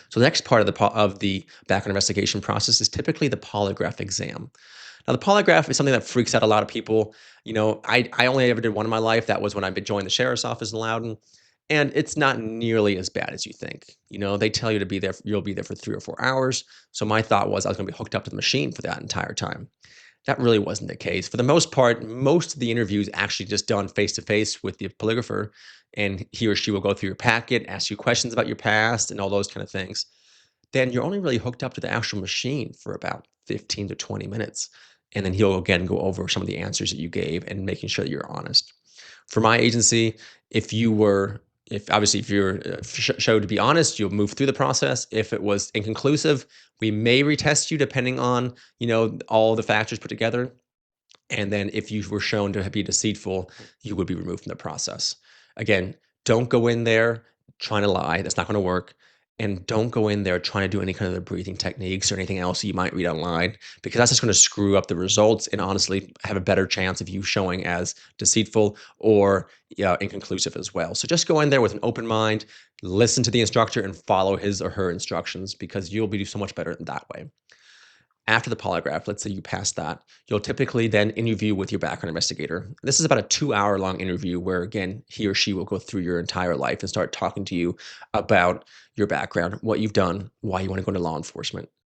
So the next part of the background investigation process is typically the polygraph exam. Now, the polygraph is something that freaks out a lot of people. I only ever did one in my life. That was when I joined the sheriff's office in Loudon, and it's not nearly as bad as you think. They tell you to be there. You'll be there for 3 or 4 hours. So my thought was I was going to be hooked up to the machine for that entire time. That really wasn't the case. For the most part, most of the interviews actually just done face to face with the polygrapher, and he or she will go through your packet, ask you questions about your past, and all those kind of things. Then you're only really hooked up to the actual machine for about 15 to 20 minutes. And then he'll again go over some of the answers that you gave and making sure that you're honest. For my agency, if you were, if obviously if you're showed to be honest, you'll move through the process. If it was inconclusive, we may retest you depending on, all the factors put together. And then if you were shown to be deceitful, you would be removed from the process. Again, don't go in there trying to lie. That's not going to work. And don't go in there trying to do any kind of the breathing techniques or anything else you might read online, because that's just going to screw up the results and honestly have a better chance of you showing as deceitful or inconclusive as well. So just go in there with an open mind, listen to the instructor, and follow his or her instructions, because you'll be so much better that way. After the polygraph, let's say you pass that, you'll typically then interview with your background investigator. This is about a 2 hour long interview where, again, he or she will go through your entire life and start talking to you about your background, what you've done, why you want to go into law enforcement.